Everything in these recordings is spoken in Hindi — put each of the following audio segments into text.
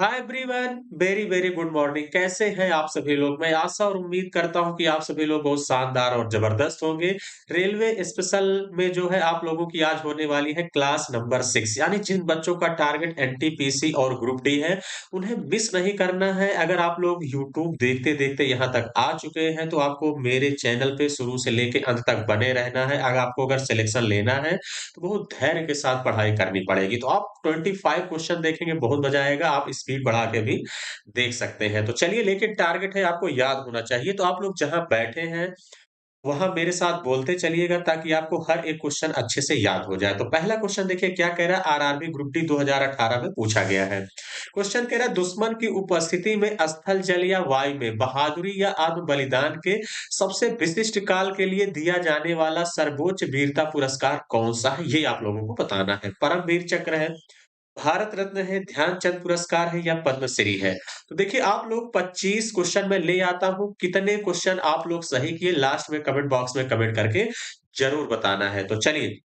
Hi everyone, very very good morning. कैसे हैं आप सभी लोग? मैं आशा और उम्मीद करता हूं कि आप सभी लोग बहुत शानदार और जबरदस्त होंगे। रेलवे स्पेशल में जो है आप लोगों की आज होने वाली है क्लास नंबर 6, यानी जिन बच्चों का टारगेट एनटीपीसी और ग्रुप डी है उन्हें मिस नहीं करना है। अगर आप लोग यूट्यूब देखते देखते यहाँ तक आ चुके हैं तो आपको मेरे चैनल पे शुरू से लेके अंत तक बने रहना है। अगर आपको सिलेक्शन लेना है तो बहुत धैर्य के साथ पढ़ाई करनी पड़ेगी। तो आप 25 क्वेश्चन देखेंगे, बहुत मजा आएगा। आप स्पीड बढ़ा के भी देख सकते हैं। तो चलिए, लेकिन टारगेट है आपको याद होना चाहिए। तो आप लोग जहां बैठे हैं वहां मेरे साथ बोलते चलिएगा ताकि आपको हर एक क्वेश्चन अच्छे से याद हो जाए। तो पहला क्वेश्चन देखिए क्या कह रहा है। आरआरबी ग्रुप डी 2018 में पूछा गया है। क्वेश्चन कह रहा है, दुश्मन की उपस्थिति में स्थल, जल या वायु में बहादुरी या आत्म बलिदान के सबसे विशिष्ट काल के लिए दिया जाने वाला सर्वोच्च वीरता पुरस्कार कौन सा है? ये आप लोगों को बताना है। परमवीर चक्र है, भारत रत्न है, ध्यानचंद पुरस्कार है या पद्मश्री है? तो देखिए, आप लोग 25 क्वेश्चन मैं ले आता हूँ। कितने क्वेश्चन आप लोग सही किए लास्ट में कमेंट बॉक्स में कमेंट करके जरूर बताना है। तो चलिए,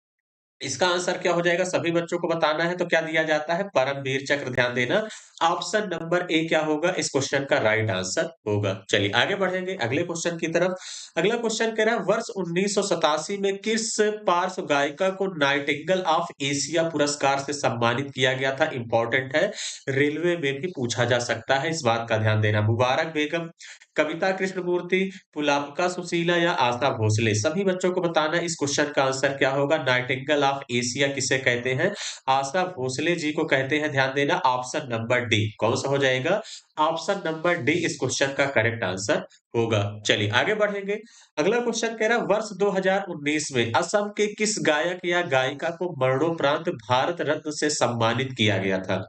इसका आंसर क्या हो जाएगा? सभी बच्चों को बताना है। तो क्या दिया जाता है? परमवीर चक्र। ध्यान देना, ऑप्शन नंबर ए क्या होगा इस क्वेश्चन का राइट आंसर होगा। चलिए आगे बढ़ेंगे अगले क्वेश्चन की तरफ। अगला क्वेश्चन कह रहा है, वर्ष 1987 में किस पार्श्व गायिका को नाइटिंगेल ऑफ एशिया पुरस्कार से सम्मानित किया गया था? इंपॉर्टेंट है, रेलवे में भी पूछा जा सकता है, इस बात का ध्यान देना। मुबारक बेगम, कविता कृष्णमूर्ति, पुलापका सुशीला या आशा भोसले? सभी बच्चों को बताना है इस क्वेश्चन का आंसर क्या होगा। नाइटिंगेल ऑफ एशिया किसे कहते हैं? आशा भोसले जी को कहते हैं। ध्यान देना, ऑप्शन नंबर डी। कौन सा हो जाएगा? ऑप्शन नंबर डी इस क्वेश्चन का करेक्ट आंसर होगा। चलिए आगे बढ़ेंगे। अगला क्वेश्चन कह रहा है, वर्ष 2019 में असम के किस गायक या गायिका को मरणोपरांत भारत रत्न से सम्मानित किया गया था?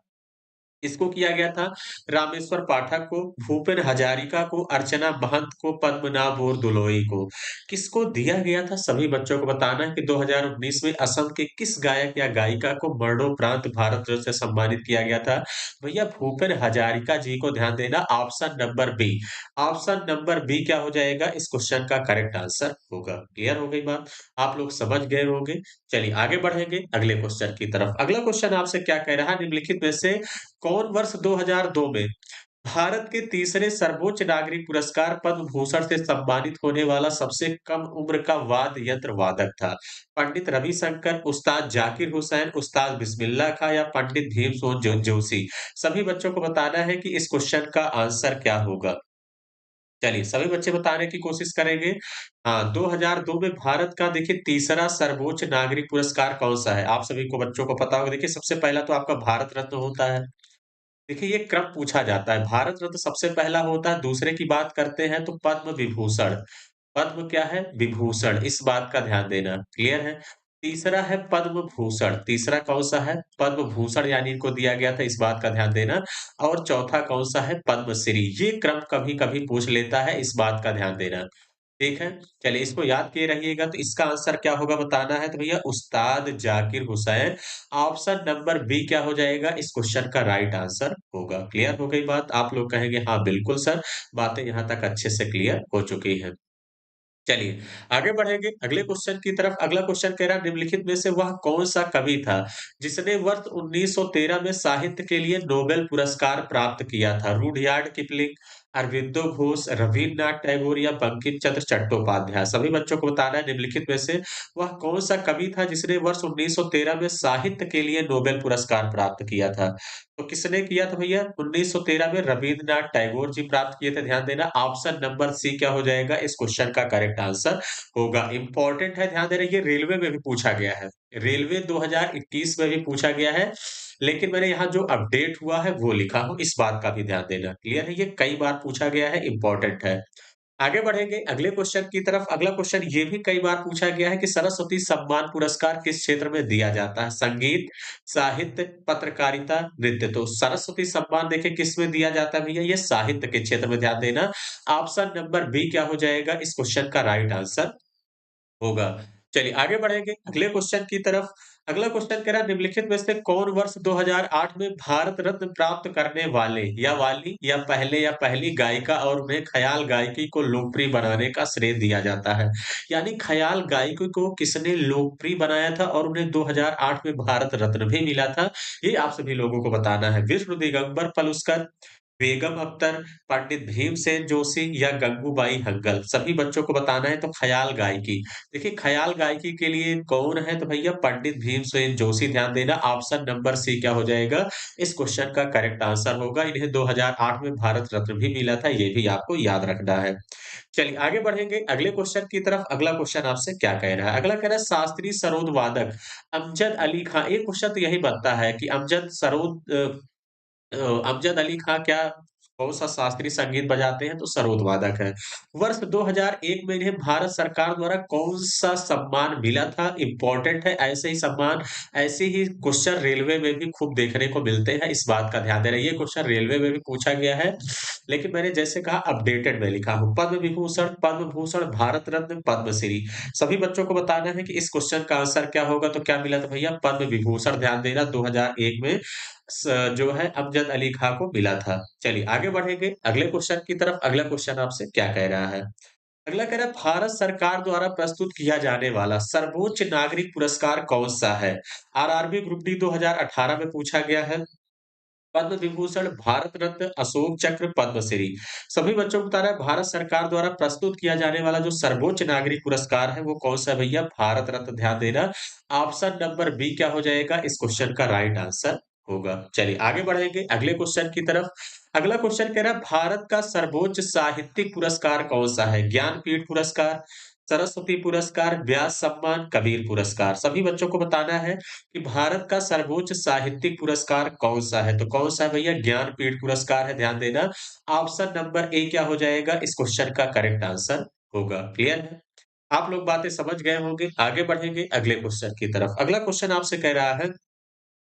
इसको किया गया था रामेश्वर पाठक को, भूपेन हजारिका को, अर्चना महंत को, पद्मनाभ बोरदोलोई को। किसको दिया गया था? सभी बच्चों को बताना है कि 2019 में असम के किस गायक या गायिका को मरणोपरांत भारत रत्न से सम्मानित किया गया था? भैया भूपेन हजारिका जी को। ध्यान देना, option number B. Option number B क्या हो जाएगा इस क्वेश्चन का करेक्ट आंसर होगा। क्लियर हो गई बात? आप लोग समझ गए होंगे। चलिए आगे बढ़ेंगे अगले क्वेश्चन की तरफ। अगला क्वेश्चन आपसे क्या कह रहा है, निम्नलिखित में से कौन वर्ष 2002 में भारत के तीसरे सर्वोच्च नागरिक पुरस्कार पद्म भूषण से सम्मानित होने वाला सबसे कम उम्र का वाद्य यंत्र वादक था? पंडित रविशंकर, उस्ताद जाकिर हुसैन, उस्ताद बिस्मिल्लाह खां या पंडित भीमसेन जोशी? सभी बच्चों को बताना है कि इस क्वेश्चन का आंसर क्या होगा। चलिए सभी बच्चे बताने की कोशिश करेंगे। हाँ, 2002 में भारत का देखिए तीसरा सर्वोच्च नागरिक पुरस्कार कौन सा है? आप सभी को बच्चों को पता होगा। देखिए, सबसे पहला तो आपका भारत रत्न होता है। देखिए, ये क्रम पूछा जाता है। भारत रत्न सबसे पहला होता है, दूसरे की बात करते हैं तो पद्म विभूषण। पद्म क्या है? विभूषण, इस बात का ध्यान देना। क्लियर है? तीसरा है पद्म भूषण। तीसरा कौन-सा है? पद्म भूषण, यानी इनको दिया गया था, इस बात का ध्यान देना। और चौथा कौन-सा है? पद्मश्री। ये क्रम कभी-कभी पूछ लेता है, इस बात का ध्यान देना। ठीक है? चलिए इसको याद किए रहिएगा। तो इसका आंसर क्या होगा बताना है। तो भैया Ustad Zakir Hussain, option number B क्या हो जाएगा इस क्वेश्चन का राइट आंसर होगा। क्लियर हो गई बात? आप लोग कहेंगे हाँ बिल्कुल सर, बातें यहाँ तक अच्छे से क्लियर हो चुकी हैं। चलिए, आगे बढ़ेंगे अगले क्वेश्चन की तरफ। अगला क्वेश्चन कह रहा है, निम्नलिखित में से वह कौन-सा कवि था जिसने वर्ष 1913 में साहित्य के लिए नोबेल पुरस्कार प्राप्त किया था? रुडयार्ड किपलिंग, अरबिंदो घोष, रवीन्द्रनाथ टैगोर या बंकिम चंद्र चट्टोपाध्याय? सभी बच्चों को बताना है निम्नलिखित में से वह कौन-सा कवि था जिसने वर्ष 1913 में साहित्य के लिए नोबेल पुरस्कार प्राप्त किया था? तो किसने किया था भैया? 1913 में रवीन्द्रनाथ टैगोर जी प्राप्त किए थे। ध्यान देना, ऑप्शन नंबर सी क्या हो जाएगा इस क्वेश्चन का करेक्ट आंसर होगा। इंपॉर्टेंट है, ध्यान देना, ये रेलवे में भी पूछा गया है। रेलवे 2021 में भी पूछा गया है, लेकिन मैंने यहाँ जो अपडेट हुआ है वो लिखा हूँ, इस बात का भी ध्यान देना। क्लियर है? ये कई बार पूछा गया है, इंपॉर्टेंट है। आगे बढ़ेंगे अगले क्वेश्चन की तरफ। अगला क्वेश्चन ये भी कई बार पूछा गया है कि सरस्वती सम्मान पुरस्कार किस क्षेत्र में दिया जाता है? संगीत, साहित्य, पत्रकारिता, नृत्य? तो सरस्वती सम्मान देखिए किस में दिया जाता है भैया? ये साहित्य के क्षेत्र में। ध्यान देना, ऑप्शन नंबर बी क्या हो जाएगा इस क्वेश्चन का राइट आंसर होगा। चलिए आगे बढ़ेंगे अगले क्वेश्चन की तरफ। अगला क्वेश्चन कह रहा है निम्नलिखित में से कौन वर्ष 2008 में भारत रत्न प्राप्त करने वाले या वाली या पहले या पहली गायिका और उन्हें ख़याल गायकी को लोकप्रिय बनाने का श्रेय दिया जाता है। यानी ख़याल गायकी को किसने लोकप्रिय बनाया था और उन्हें 2008 में भारत रत्न भी मिला था, ये आप सभी लोगों को बताना है। विष्णु दिगंबर पलुस्कर, बेगम अख्तर, पंडित भीमसेन जोशी या गंगूबाई हंगल, सभी बच्चों को बताना है तो ख़याल गायकी। देखिए ख़याल गायकी के लिए कौन है तो भैया पंडित भीमसेन जोशी ध्यान देना ऑप्शन नंबर सी क्या हो जाएगा इस क्वेश्चन का करेक्ट आंसर होगा। इन्हें 2008 में भारत रत्न भी मिला था, ये भी आपको याद रखना है। चलिए आगे बढ़ेंगे अगले क्वेश्चन की तरफ। अगला क्वेश्चन आपसे क्या कह रहा है? अगला कह रहा है शास्त्रीय सरोद वादक अमजद अली खां, एक क्वेश्चन तो यही बनता है कि अमजद अली खां क्या कौन-सा शास्त्रीय संगीत बजाते हैं? तो सरोद वादक है। वर्ष 2001 में इन्हें भारत सरकार द्वारा कौन-सा सम्मान मिला था? इम्पोर्टेंट है, ऐसे ही सम्मान, ऐसे ही क्वेश्चन रेलवे में भी खूब देखने को मिलते हैं, इस बात का ध्यान देना। ये क्वेश्चन रेलवे में भी पूछा गया है, लेकिन मैंने जैसे कहा अपडेटेड में लिखा हूँ। पद्म विभूषण, पद्म भूषण, भारत रत्न, पद्मश्री। सभी बच्चों को बताना है कि इस क्वेश्चन का आंसर क्या होगा? तो क्या मिला था भैया? पद्म विभूषण ध्यान देना 2001 में जो है अमजद अली खां को मिला था। चलिए आगे बढ़ेंगे अगले क्वेश्चन की तरफ। अगला क्वेश्चन आपसे क्या कह रहा है? अगला कह रहा है भारत सरकार द्वारा प्रस्तुत किया जाने वाला सर्वोच्च नागरिक पुरस्कार कौन-सा है? आरआरबी ग्रुप डी 2018 में पूछा गया है। पद्म विभूषण, भारत रत्न, अशोक चक्र, पद्मश्री। सभी बच्चों को बताना है भारत सरकार द्वारा प्रस्तुत किया जाने वाला जो सर्वोच्च नागरिक पुरस्कार है वो कौन सा है भैया? भारत रत्न ध्यान देना। ऑप्शन नंबर बी क्या हो जाएगा इस क्वेश्चन का राइट आंसर होगा। चलिए आगे बढ़ेंगे अगले क्वेश्चन की तरफ। अगला क्वेश्चन कह रहा है भारत का सर्वोच्च साहित्यिक पुरस्कार कौन सा है? ज्ञानपीठ पुरस्कार, सरस्वती पुरस्कार, व्यास सम्मान, कबीर पुरस्कार। सभी बच्चों को बताना है कि भारत का सर्वोच्च साहित्यिक पुरस्कार कौन-सा है? तो कौन-सा है भैया? ज्ञानपीठ पुरस्कार है, ध्यान देना। ऑप्शन नंबर ए क्या हो जाएगा इस क्वेश्चन का करेक्ट आंसर होगा। क्लियर है? आप लोग बातें समझ गए होंगे। आगे बढ़ेंगे अगले क्वेश्चन की तरफ। अगला क्वेश्चन आपसे कह रहा है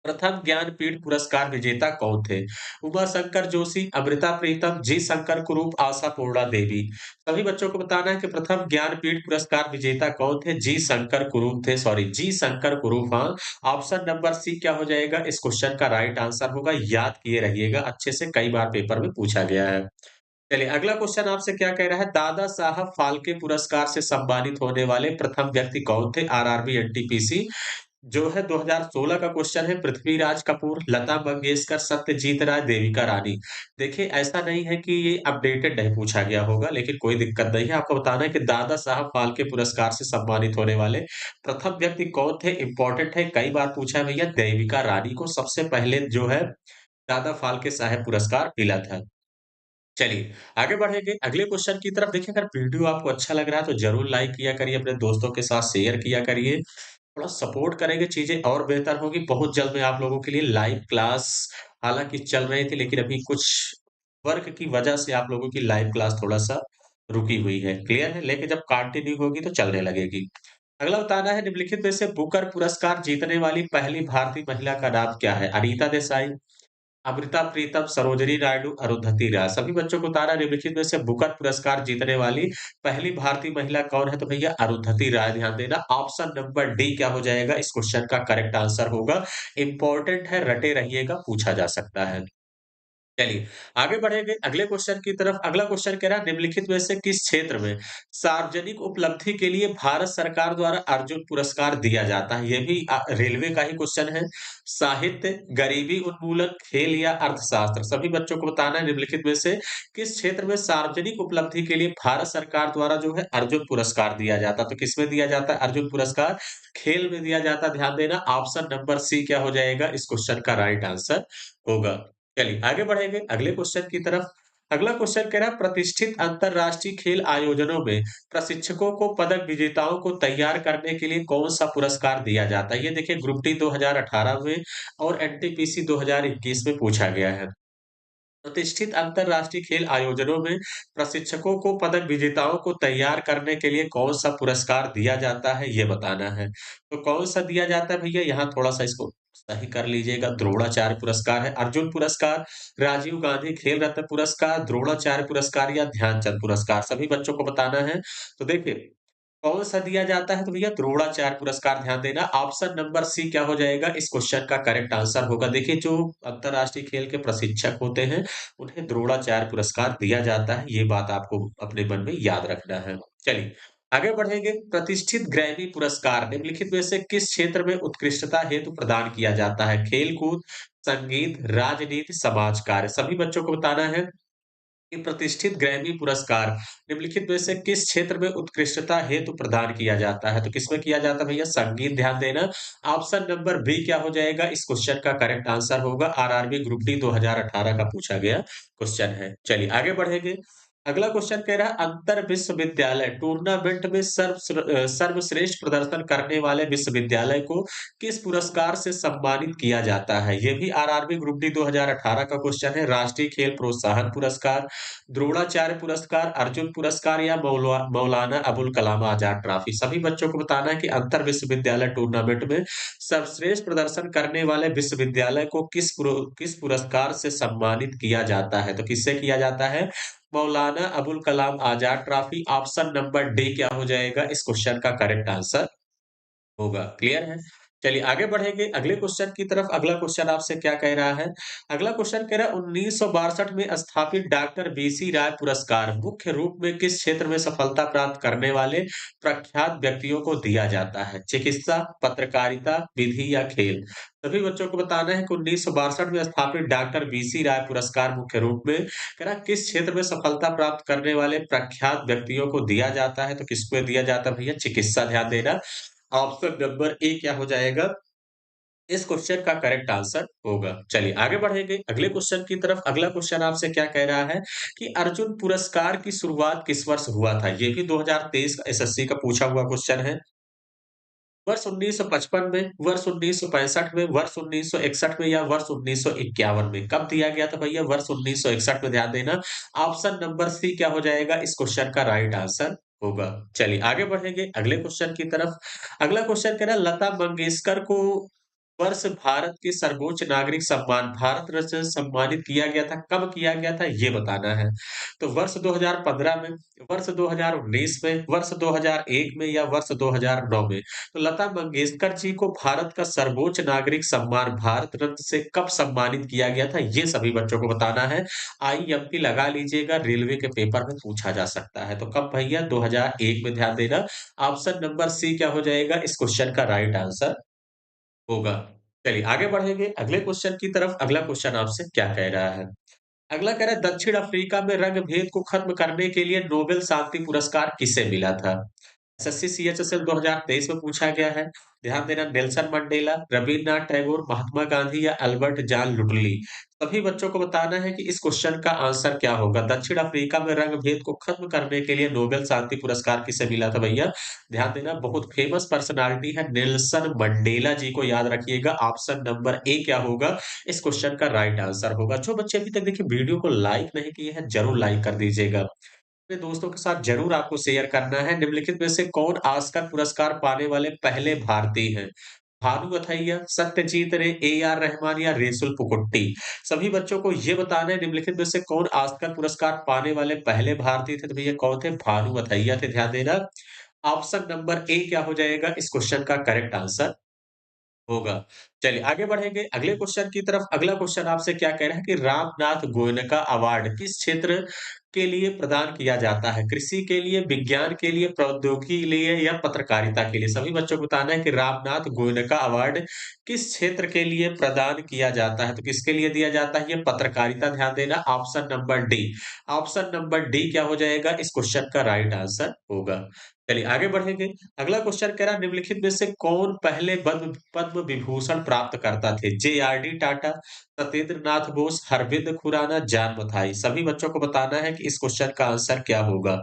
प्रथम ज्ञानपीठ पुरस्कार विजेता कौन थे? उमाशंकर जोशी, अमृता प्रीतम, जी शंकर कुरूप, आशापूर्णा देवी। सभी बच्चों को बताना है कि प्रथम ज्ञानपीठ पुरस्कार विजेता कौन थे? जी शंकर कुरूप थे, सॉरी जी शंकर कुरूप, हाँ। ऑप्शन नंबर सी क्या हो जाएगा इस क्वेश्चन का राइट आंसर होगा। याद किए रहिएगा अच्छे से, कई बार पेपर में पूछा गया है। चलिए अगला क्वेश्चन आपसे क्या कह रहा है? दादा साहब फाल्के पुरस्कार से सम्मानित होने वाले प्रथम व्यक्ति कौन थे? आरआरबी एनटीपीसी जो है 2016 का क्वेश्चन है। पृथ्वीराज कपूर, लता मंगेशकर, सत्यजीत राय, देविका रानी। देखिए ऐसा नहीं है कि ये अपडेटेड नहीं पूछा गया होगा, लेकिन कोई दिक्कत नहीं है। आपको बताना है कि दादा साहब फाल्के पुरस्कार से सम्मानित होने वाले प्रथम व्यक्ति कौन थे? इम्पोर्टेंट है, कई बार पूछा है भैया। देविका रानी को सबसे पहले जो है दादा फाल्के साहब पुरस्कार मिला था। चलिए, आगे बढ़ेंगे अगले क्वेश्चन की तरफ। देखिए अगर वीडियो आपको अच्छा लग रहा है तो ज़रूर लाइक किया करिए, अपने दोस्तों के साथ शेयर किया करिए। थोड़ा सपोर्ट करेंगे चीज़ें और बेहतर होगी। बहुत जल्द मैं आप लोगों के लिए लाइव क्लास हालाँकि चल रही थी लेकिन अभी कुछ वर्क की वजह से आप लोगों की लाइव क्लास थोड़ा-सा रुकी हुई है। क्लियर है? लेकिन जब कंटिन्यू होगी तो चलने लगेगी। अगला बताना है निम्नलिखित में से बुकर पुरस्कार जीतने वाली पहली भारतीय महिला का नाम क्या है? अनीता देसाई, अमृता प्रीतम, सरोजिनी नायडू, अरुंधति राय। सभी बच्चों को तारा निम्नलिखित में से बुकर पुरस्कार जीतने वाली पहली भारतीय महिला कौन है? तो भैया अरुंधति राय ध्यान देना। ऑप्शन नंबर डी क्या हो जाएगा इस क्वेश्चन का करेक्ट आंसर होगा। इम्पोर्टेंट है, रटे रहिएगा, पूछा जा सकता है। चलिए, आगे बढ़ेंगे अगले क्वेश्चन की तरफ। अगला क्वेश्चन कह रहा है निम्नलिखित में से किस क्षेत्र में सार्वजनिक उपलब्धि के लिए भारत सरकार द्वारा अर्जुन पुरस्कार दिया जाता है? ये भी रेलवे का ही क्वेश्चन है। साहित्य, गरीबी उन्मूलन, खेल या अर्थशास्त्र? सभी बच्चों को बताना है निम्नलिखित में से किस क्षेत्र में सार्वजनिक उपलब्धि के लिए भारत सरकार द्वारा जो है अर्जुन पुरस्कार दिया जाता है? तो किसमें दिया जाता है अर्जुन पुरस्कार? खेल में दिया जाता है, ध्यान देना। ऑप्शन नंबर सी क्या हो जाएगा इस क्वेश्चन का राइट आंसर होगा। चलिए आगे बढ़ेंगे अगले क्वेश्चन की तरफ। अगला क्वेश्चन कह रहा है प्रतिष्ठित अंतरराष्ट्रीय खेल आयोजनों में प्रशिक्षकों को पदक विजेताओं को तैयार करने के लिए कौन सा पुरस्कार दिया जाता है? ये देखिए ग्रुप डी 2018 में और एनटीपीसी 2021 में पूछा गया है। प्रतिष्ठित अंतरराष्ट्रीय खेल आयोजनों में प्रशिक्षकों को पदक विजेताओं को तैयार करने के लिए कौन सा पुरस्कार दिया जाता है ये बताना है। तो कौन सा दिया जाता है भैया यहाँ थोड़ा-सा इसको सही कर लीजिएगा। द्रोणाचार्य पुरस्कार है, अर्जुन पुरस्कार, राजीव गांधी खेल रत्न पुरस्कार, द्रोणाचार्य पुरस्कार या ध्यानचंद पुरस्कार। सभी बच्चों को बताना है। तो देखिए कौन-सा दिया जाता है? तो भैया द्रोणाचार्य पुरस्कार ध्यान देना। ऑप्शन नंबर सी क्या हो जाएगा इस क्वेश्चन का करेक्ट आंसर होगा। देखिए जो अंतर्राष्ट्रीय खेल के प्रशिक्षक होते हैं, उन्हें द्रोणाचार्य पुरस्कार दिया जाता है। ये बात आपको अपने मन में याद रखना है। चलिए, आगे बढ़ेंगे। प्रतिष्ठित ग्रैमी पुरस्कार निम्नलिखित में से किस क्षेत्र में उत्कृष्टता हेतु प्रदान किया जाता है? खेल-कूद, संगीत, राजनीति, समाज कार्य। सभी बच्चों को बताना है कि प्रतिष्ठित ग्रैमी पुरस्कार निम्नलिखित में से किस क्षेत्र में उत्कृष्टता हेतु प्रदान किया जाता है? तो किसमें किया जाता है भैया? संगीत ध्यान देना। ऑप्शन नंबर बी क्या हो जाएगा इस क्वेश्चन का करेक्ट आंसर होगा। आरआरबी ग्रुप डी 2018 का पूछा गया क्वेश्चन है। चलिए आगे बढ़ेंगे। अगला क्वेश्चन कह रहा है अंतर विश्वविद्यालय टूर्नामेंट में सर्वश्रेष्ठ प्रदर्शन करने वाले विश्वविद्यालय को किस पुरस्कार से सम्मानित किया जाता है? ये भी आरआरबी ग्रुप डी 2018 का क्वेश्चन है। राष्ट्रीय खेल प्रोत्साहन पुरस्कार, द्रोणाचार्य पुरस्कार, अर्जुन पुरस्कार या मौलाना अबुल कलाम आजाद ट्रॉफी। सभी बच्चों को बताना है कि अंतर विश्वविद्यालय टूर्नामेंट में सर्वश्रेष्ठ प्रदर्शन करने वाले विश्वविद्यालय को किस पुरस्कार से सम्मानित किया जाता है? तो किससे किया जाता है? Maulana Abul Kalam Azad trophy. Option number D क्या हो जाएगा इस क्वेश्चन का करेक्ट आंसर होगा। क्लियर है? चलिए आगे बढ़ेंगे अगले क्वेश्चन की तरफ। अगला क्वेश्चन आपसे क्या कह रहा है? अगला क्वेश्चन कह रहा है 1962 में स्थापित डॉक्टर बीसी राय पुरस्कार मुख्य रूप में किस क्षेत्र में सफलता प्राप्त करने वाले प्रख्यात व्यक्तियों को दिया जाता है? चिकित्सा, पत्रकारिता, विधि या खेल? सभी बच्चों को बताना है कि 1962 में स्थापित डॉक्टर बीसी राय पुरस्कार मुख्य रूप में कह रहा है किस क्षेत्र में सफलता प्राप्त करने वाले प्रख्यात व्यक्तियों को दिया जाता है? तो किसको दिया जाता है भैया? चिकित्सा ध्यान देना। ऑप्शन नंबर ए क्या हो जाएगा? इस क्वेश्चन का करेक्ट आंसर होगा। चलिए आगे बढ़ेंगे अगले क्वेश्चन की तरफ। अगला क्वेश्चन आपसे क्या कह रहा है कि अर्जुन पुरस्कार की शुरुआत किस वर्ष हुआ था? ये भी 2023 का एसएससी का पूछा हुआ क्वेश्चन है। वर्ष 1955 में, वर्ष 1965 में, वर्ष 1961 में या वर्ष 1951 में? कब दिया गया था भैया? वर्ष 1961 में ध्यान देना। ऑप्शन नंबर सी क्या हो जाएगा इस क्वेश्चन का राइट आंसर होगा। चलिए आगे बढ़ेंगे अगले क्वेश्चन की तरफ। अगला क्वेश्चन कह रहा है लता मंगेशकर को वर्ष भारत के सर्वोच्च नागरिक सम्मान भारत रत्न से सम्मानित किया गया था। कब किया गया था ये बताना है। तो वर्ष 2015 में, वर्ष 2019 में, वर्ष 2001 में या वर्ष 2009 में? तो लता मंगेशकर जी को भारत का सर्वोच्च नागरिक सम्मान भारत रत्न से कब सम्मानित किया गया था? ये सभी बच्चों को बताना है। आईएमपी लगा लीजिएगा, रेलवे के पेपर में पूछा जा सकता है। तो कब भैया? 2001 में ध्यान देना। ऑप्शन नंबर सी क्या हो जाएगा इस क्वेश्चन का राइट आंसर होगा। चलिए आगे बढ़ेंगे अगले क्वेश्चन की तरफ। अगला क्वेश्चन आपसे क्या कह रहा है? अगला कह रहा है दक्षिण अफ्रीका में रंग भेद को खत्म करने के लिए नोबेल शांति पुरस्कार किसे मिला था? एसएससी सीएचएसएल 2023 में पूछा गया है। ध्यान देना नेल्सन मंडेला, रवीन्द्रनाथ टैगोर, महात्मा गांधी या अल्बर्ट जॉन लुटली। सभी बच्चों को बताना है कि इस क्वेश्चन का आंसर क्या होगा। दक्षिण अफ्रीका में रंग भेद को खत्म करने के लिए नोबेल शांति पुरस्कार किसे मिला था भैया? ध्यान देना बहुत फेमस पर्सनालिटी है नेल्सन मंडेला जी को याद रखिएगा। ऑप्शन नंबर ए क्या होगा इस क्वेश्चन का राइट आंसर होगा। जो बच्चे अभी तक देखिए वीडियो को लाइक नहीं किए हैं जरूर लाइक कर दीजिएगा। अपने दोस्तों के साथ जरूर आपको शेयर करना है। निम्नलिखित में से कौन ऑस्कर पुरस्कार पाने वाले पहले भारतीय हैं? भानु अथैया, सत्यजीत रे, ए आर रहमान या रेसुल पुकुट्टी? सभी बच्चों को ये बताना है निम्नलिखित में से कौन ऑस्कर पुरस्कार पाने वाले पहले भारतीय थे? तो भैया कौन थे? भानु अथैया थे। ध्यान देना। ऑप्शन नंबर ए क्या हो जाएगा इस क्वेश्चन का करेक्ट आंसर होगा। चलिए आगे बढ़ेंगे अगले क्वेश्चन की तरफ। अगला क्वेश्चन आपसे क्या कह रहा है कि रामनाथ गोयनका अवार्ड किस क्षेत्र के लिए प्रदान किया जाता है? कृषि के लिए, विज्ञान के लिए, प्रौद्योगिकी के लिए या पत्रकारिता के लिए? सभी बच्चों को बताना है कि रामनाथ गोयनका अवार्ड किस क्षेत्र के लिए प्रदान किया जाता है? तो किसके लिए दिया जाता है? ये पत्रकारिता ध्यान देना। Option number D. Option number D क्या हो जाएगा इस क्वेश्चन का राइट आंसर होगा। चलिए आगे बढ़ेंगे। अगला क्वेश्चन कह रहा है निम्नलिखित में से कौन पहले पद्म पद्म विभूषण प्राप्त करता थे? जे.आर.डी. टाटा, सत्येंद्र नाथ बोस, अरविंद खुराना, जान मथाई। सभी बच्चों को बताना है कि इस क्वेश्चन का आंसर क्या होगा।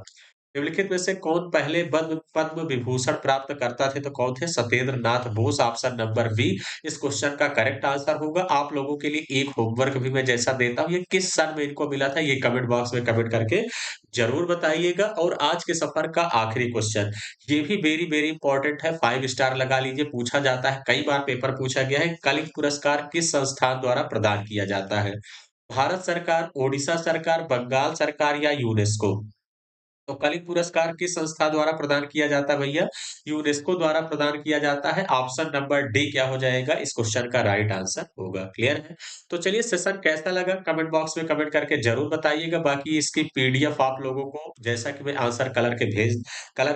निम्नलिखित में से कौन पहले पद्म पद्म विभूषण प्राप्त करता थे? तो कौन थे? Satyendra Nath Bose. Option number B इस क्वेश्चन का करेक्ट आंसर होगा। आप लोगों के लिए एक होमवर्क भी मैं जैसा देता हूँ, ये किस सन में इनको मिला था ये कमेंट बॉक्स में कमेंट करके जरूर बताइएगा। और आज के सफर का आखिरी क्वेश्चन, ये भी वेरी वेरी इंपॉर्टेंट है, 5 स्टार लगा लीजिए। पूछा जाता है, कई बार पेपर पूछा गया है। कलिंग पुरस्कार किस संस्थान द्वारा प्रदान किया जाता है? भारत सरकार, ओडिशा सरकार, बंगाल सरकार या यूनेस्को? तो कलिंग पुरस्कार किस संस्था द्वारा प्रदान किया जाता है भैया? यूनेस्को द्वारा प्रदान किया जाता है। ऑप्शन नंबर डी क्या हो जाएगा इस क्वेश्चन का राइट आंसर होगा। क्लियर है? तो चलिए सेशन कैसा लगा कमेंट बॉक्स में कमेंट करके ज़रूर बताइएगा। बाकी इसकी पीडीएफ आप लोगों को जैसा कि मैं आंसर कलर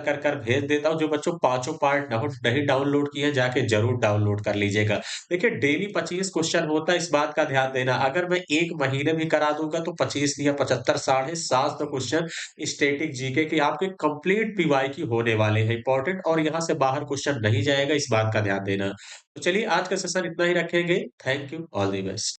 कर कर भेज देता हूँ। जो बच्चों पाँचों पार्ट नहीं डाउनलोड किए हैं जाके ज़रूर डाउनलोड कर लीजिएगा। देखिए डेली 25 क्वेश्चन होता है इस बात का ध्यान देना। अगर मैं 1 महीने भी करा दूँगा तो 25 या 75 साढ़े 700 क्वेश्चन स्टैटिक जीके के आपके कंप्लीट पीवाईक्यू होने वाले हैं इंपॉर्टेंट और यहाँ से बाहर क्वेश्चन नहीं जाएगा इस बात का ध्यान देना। तो चलिए आज का सेशन इतना ही रखेंगे। Thank you, all the best.